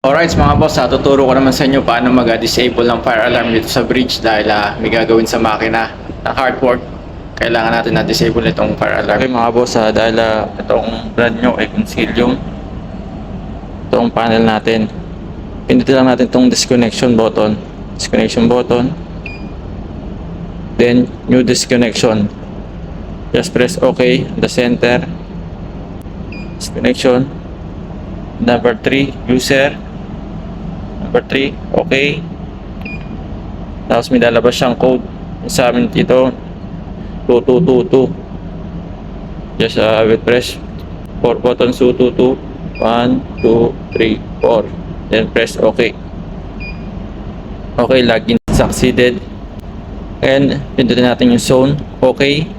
Alright mga boss, tuturo ko naman sa inyo paano mag-disable ng fire alarm dito sa bridge dahil may gagawin sa makina na hard work. Kailangan natin na disable itong fire alarm. Okay mga boss, dahil itong brand nyo ay Consilium, itong panel natin, pindutin lang natin itong disconnection button, then new disconnection. Just press OK in the center, disconnection. Number 3, user. Number 3, okay. Tapos may lalabas siyang code sa amin dito, 2222. Just will press 4 buttons, 222, 1, 2, 3, 4. Then press okay. Okay, login succeeded. And pindutin natin yung zone, okay.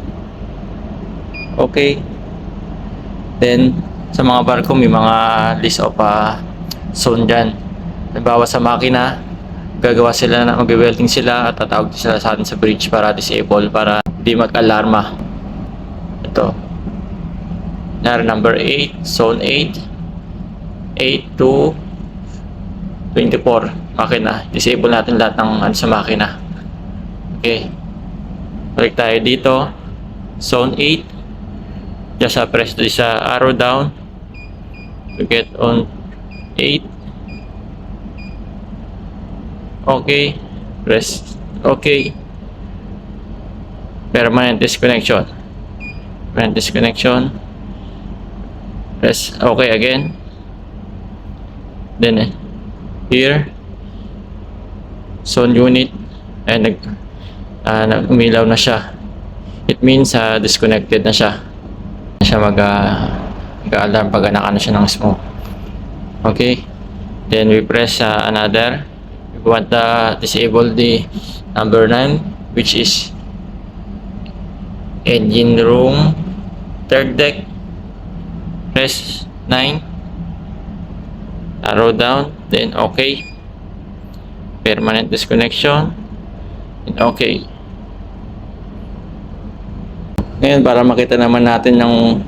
Okay. Then sa mga barko may mga list of zone dyan. Halimbawa sa makina, gagawa sila na mag-welding sila at tatawag sila sa atin sa bridge para disable, para di mag-alarma. Ito. Number 8, zone 8, 8 to 24. Makina. Disable natin lahat ng sa makina. Okay. Balik tayo dito. Zone 8. Just press this arrow down to get on 8. Okay, press OK. Permanent disconnection. Press OK again. Then here, zone unit, and umilaw na siya. It means disconnected na siya. Mag-alarm pag naka na siya ng smoke. Okay, then we press another. We want to disable the number 9, which is engine room, third deck. Press 9, arrow down, then okay. Permanent disconnection, and okay. Ngayon, para makita naman natin yung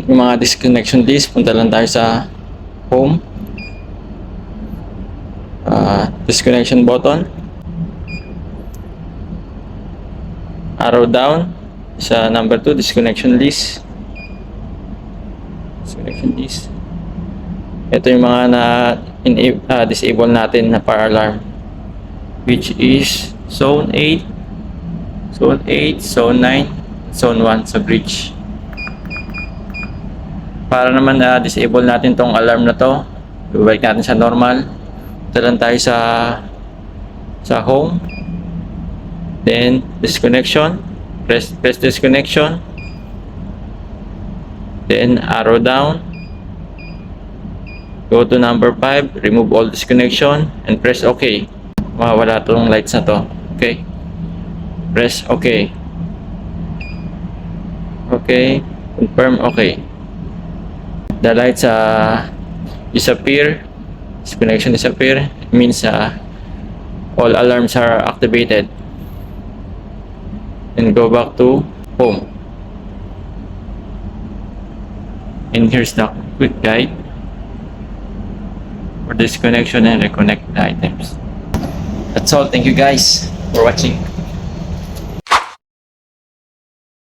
mga disconnection list, punta lang tayo sa home, disconnection button, arrow down sa number 2, disconnection list. Ito yung mga disable natin na fire alarm, which is zone 8, zone 9, zone 1 sa bridge. Para naman disable natin tong alarm na to, ibalik natin sa normal. Talan tayo sa home, then disconnection, press disconnection, then arrow down, go to number 5, remove all disconnection, and press OK. Mawawala tong lights na to. Okay, press OK. Okay, confirm okay. The lights disappear, disconnection disappear. It means all alarms are activated. And go back to home. And here's the quick guide for disconnection and reconnect the items. That's all. Thank you guys for watching.